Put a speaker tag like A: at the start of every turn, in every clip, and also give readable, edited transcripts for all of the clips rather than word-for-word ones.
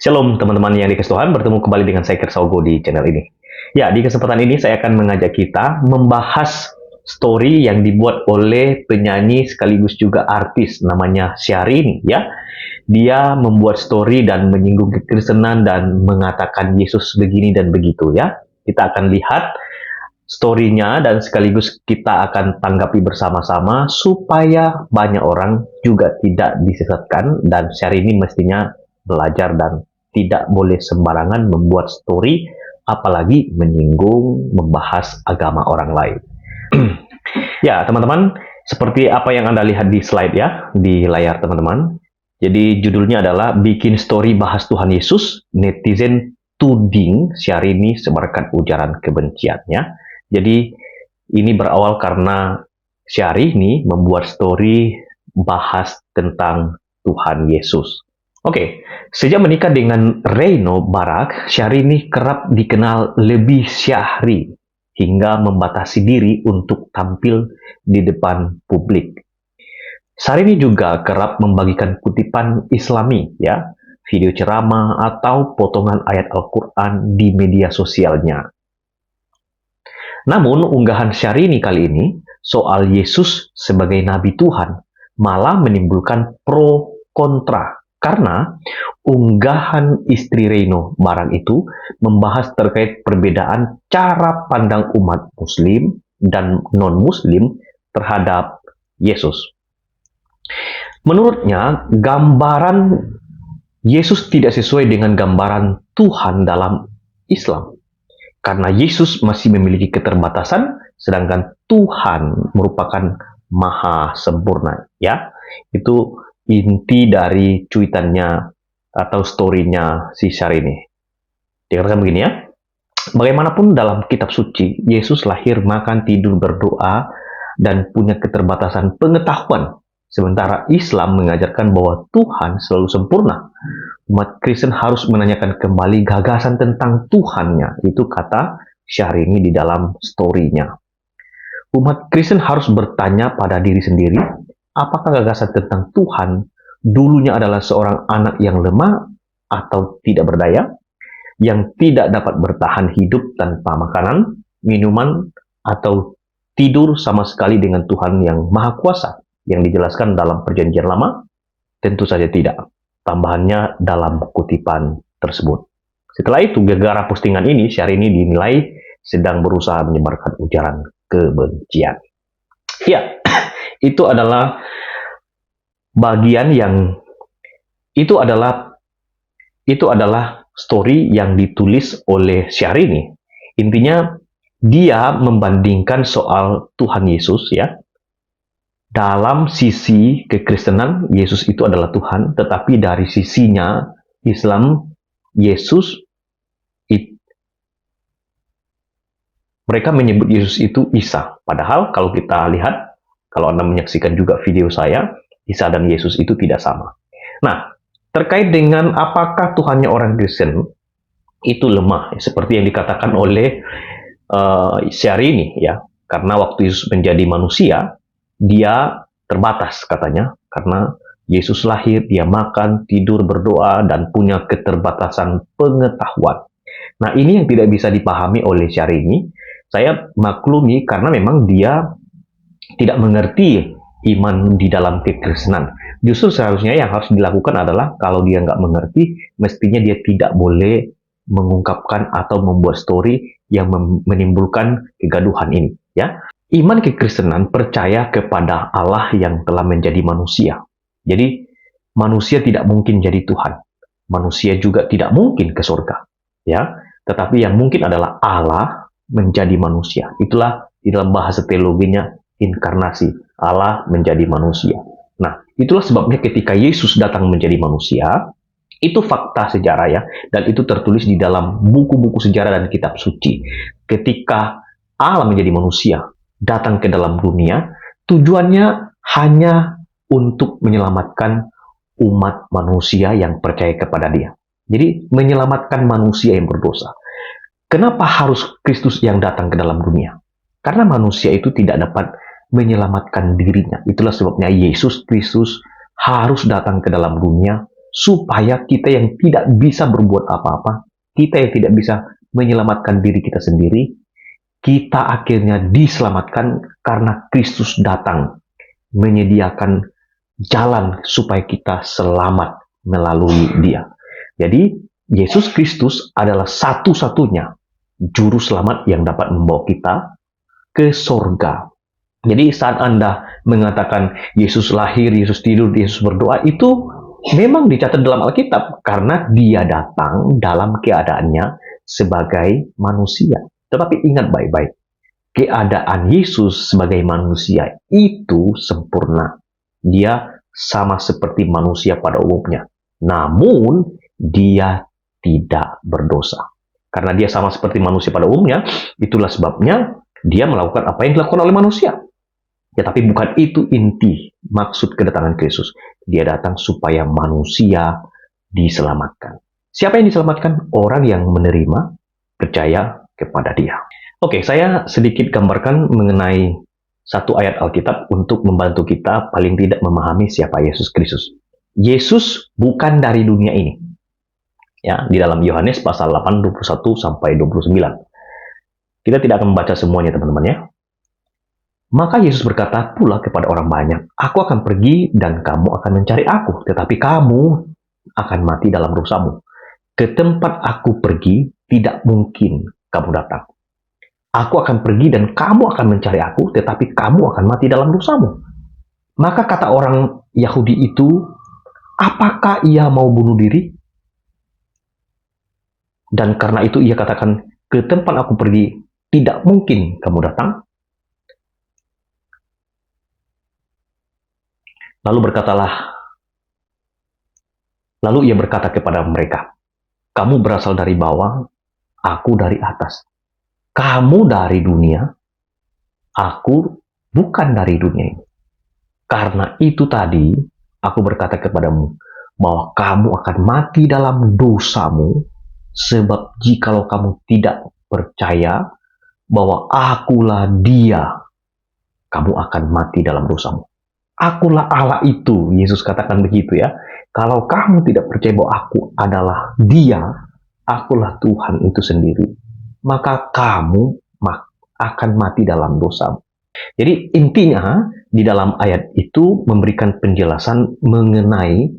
A: Shalom teman-teman yang dikasih Tuhan, bertemu kembali dengan saya Kersaugo di channel ini. Ya, di kesempatan ini saya akan mengajak kita membahas story yang dibuat oleh penyanyi sekaligus juga artis namanya Syahrini ya. Dia membuat story dan menyinggung kekristenan dan mengatakan Yesus begini dan begitu ya. Kita akan lihat story-nya dan sekaligus kita akan tanggapi bersama-sama supaya banyak orang juga tidak disesatkan dan Syahrini mestinya belajar dan tidak boleh sembarangan membuat story apalagi menyinggung, membahas agama orang lain. Ya, teman-teman, seperti apa yang Anda lihat di slide ya, di layar teman-teman. Jadi judulnya adalah Bikin Story Bahas Tuhan Yesus, Netizen Tuding Syahrini Sebarkan Ujaran Kebenciannya. Jadi ini berawal karena Syahrini membuat story bahas tentang Tuhan Yesus. Oke, sejak menikah dengan Reino Barak, Syahrini kerap dikenal lebih syahri hingga membatasi diri untuk tampil di depan publik. Syahrini juga kerap membagikan kutipan Islami, ya, video ceramah atau potongan ayat Al-Quran di media sosialnya. Namun, unggahan Syahrini kali ini soal Yesus sebagai Nabi Tuhan malah menimbulkan pro kontra. Karena unggahan istri Reino Barak itu membahas terkait perbedaan cara pandang umat Muslim dan non-Muslim terhadap Yesus. Menurutnya, gambaran Yesus tidak sesuai dengan gambaran Tuhan dalam Islam. Karena Yesus masih memiliki keterbatasan, sedangkan Tuhan merupakan maha sempurna. Ya, itu inti dari cuitannya atau story-nya si Syahrini. Dikatakan begini ya, bagaimanapun dalam kitab suci, Yesus lahir, makan, tidur, berdoa, dan punya keterbatasan pengetahuan. Sementara Islam mengajarkan bahwa Tuhan selalu sempurna. Umat Kristen harus menanyakan kembali gagasan tentang Tuhannya. Itu kata Syahrini di dalam story-nya. Umat Kristen harus bertanya pada diri sendiri, apakah gagasan tentang Tuhan dulunya adalah seorang anak yang lemah atau tidak berdaya, yang tidak dapat bertahan hidup tanpa makanan, minuman, atau tidur sama sekali dengan Tuhan yang Maha Kuasa, yang dijelaskan dalam Perjanjian Lama? Tentu saja tidak. Tambahannya dalam kutipan tersebut. Setelah itu, gara-gara postingan ini, Syahrini dinilai sedang berusaha menyebarkan ujaran kebencian. Ya, itu adalah bagian yang itu adalah story yang ditulis oleh Syahrini. Intinya dia membandingkan soal Tuhan Yesus ya. Dalam sisi kekristenan, Yesus itu adalah Tuhan, tetapi dari sisinya Islam, Yesus, mereka menyebut Yesus itu Isa. Padahal kalau kita lihat, kalau Anda menyaksikan juga video saya, Isa dan Yesus itu tidak sama. Nah, terkait dengan apakah Tuhannya orang Kristen itu lemah, seperti yang dikatakan oleh Syahrini ya, karena waktu Yesus menjadi manusia, dia terbatas katanya, karena Yesus lahir, dia makan, tidur, berdoa, dan punya keterbatasan pengetahuan. Nah, ini yang tidak bisa dipahami oleh Syahrini. Saya maklumi karena memang dia tidak mengerti iman di dalam kekristenan. Justru seharusnya yang harus dilakukan adalah kalau dia nggak mengerti, mestinya dia tidak boleh mengungkapkan atau membuat story yang menimbulkan kegaduhan ini. Ya, iman kekristenan percaya kepada Allah yang telah menjadi manusia. Jadi manusia tidak mungkin jadi Tuhan. Manusia juga tidak mungkin ke surga. Ya, tetapi yang mungkin adalah Allah menjadi manusia. Itulah di dalam bahasa teologinya inkarnasi, Allah menjadi manusia. Nah, itulah sebabnya ketika Yesus datang menjadi manusia, itu fakta sejarah ya, dan itu tertulis di dalam buku-buku sejarah dan kitab suci. Ketika Allah menjadi manusia, datang ke dalam dunia, tujuannya hanya untuk menyelamatkan umat manusia yang percaya kepada Dia. Jadi, menyelamatkan manusia yang berdosa. Kenapa harus Kristus yang datang ke dalam dunia? Karena manusia itu tidak dapat menyelamatkan dirinya. Itulah sebabnya Yesus Kristus harus datang ke dalam dunia supaya kita yang tidak bisa berbuat apa-apa, kita yang tidak bisa menyelamatkan diri kita sendiri, kita akhirnya diselamatkan karena Kristus datang menyediakan jalan supaya kita selamat melalui Dia. Jadi, Yesus Kristus adalah satu-satunya juru selamat yang dapat membawa kita ke sorga. Jadi saat Anda mengatakan Yesus lahir, Yesus tidur, Yesus berdoa, itu memang dicatat dalam Alkitab karena Dia datang dalam keadaannya sebagai manusia. Tetapi ingat baik-baik, keadaan Yesus sebagai manusia itu sempurna. Dia sama seperti manusia pada umumnya. Namun, Dia tidak berdosa. Karena Dia sama seperti manusia pada umumnya, itulah sebabnya Dia melakukan apa yang dilakukan oleh manusia. Ya, tapi bukan itu inti maksud kedatangan Kristus. Dia datang supaya manusia diselamatkan. Siapa yang diselamatkan? Orang yang menerima, percaya kepada Dia. Oke, saya sedikit gambarkan mengenai satu ayat Alkitab untuk membantu kita paling tidak memahami siapa Yesus Kristus. Yesus bukan dari dunia ini. Ya, di dalam Yohanes pasal 8, 21 sampai 29. Kita tidak akan membaca semuanya, teman-teman ya. Maka Yesus berkata pula kepada orang banyak, "Aku akan pergi dan kamu akan mencari aku, tetapi kamu akan mati dalam dosamu. Ke tempat aku pergi, tidak mungkin kamu datang. Aku akan pergi dan kamu akan mencari aku, tetapi kamu akan mati dalam dosamu." Maka kata orang Yahudi itu, "Apakah ia mau bunuh diri?" Dan karena itu ia katakan, "Ke tempat aku pergi, tidak mungkin kamu datang." Lalu ia berkata kepada mereka, "Kamu berasal dari bawah, aku dari atas. Kamu dari dunia, aku bukan dari dunia ini. Karena itu tadi, aku berkata kepadamu, bahwa kamu akan mati dalam dosamu, sebab jikalau kamu tidak percaya bahwa akulah Dia, kamu akan mati dalam dosamu." Akulah Allah itu, Yesus katakan begitu ya. Kalau kamu tidak percaya bahwa aku adalah Dia, akulah Tuhan itu sendiri, maka kamu akan mati dalam dosa. Jadi intinya di dalam ayat itu memberikan penjelasan mengenai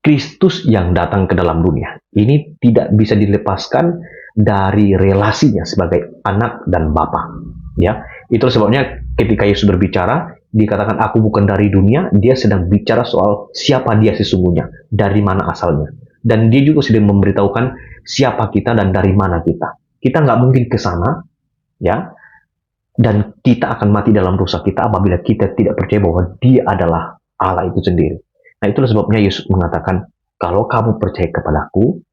A: Kristus yang datang ke dalam dunia. Ini tidak bisa dilepaskan dari relasinya sebagai anak dan bapa. Ya, itu sebabnya ketika Yesus berbicara, dikatakan aku bukan dari dunia, dia sedang bicara soal siapa dia sesungguhnya, dari mana asalnya. Dan dia juga sedang memberitahukan siapa kita dan dari mana kita. Kita nggak mungkin ke sana, ya, dan kita akan mati dalam dosa kita apabila kita tidak percaya bahwa Dia adalah Allah itu sendiri. Nah, itulah sebabnya Yesus mengatakan, kalau kamu percaya kepadaku,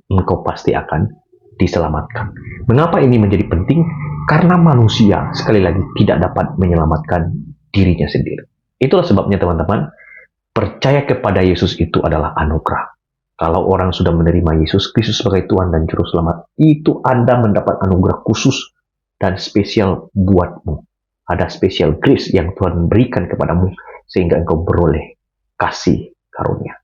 A: engkau pasti akan diselamatkan. Mengapa ini menjadi penting? Karena manusia, sekali lagi, tidak dapat menyelamatkan dirinya sendiri. Itulah sebabnya teman-teman, percaya kepada Yesus itu adalah anugerah. Kalau orang sudah menerima Yesus Kristus sebagai Tuhan dan Juru Selamat, itu Anda mendapat anugerah khusus dan spesial buatmu. Ada spesial grace yang Tuhan berikan kepadamu sehingga engkau beroleh kasih karunia.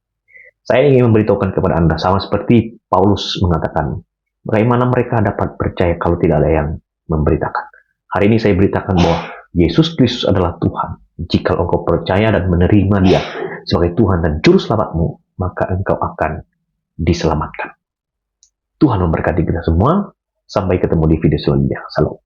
A: Saya ingin memberitahukan kepada Anda, sama seperti Paulus mengatakan, bagaimana mereka dapat percaya kalau tidak ada yang memberitakan. Hari ini saya beritakan bahwa Yesus Kristus adalah Tuhan. Jika engkau percaya dan menerima Dia sebagai Tuhan dan Juru Selamatmu, maka engkau akan diselamatkan. Tuhan memberkati kita semua. Sampai ketemu di video selanjutnya. Salam.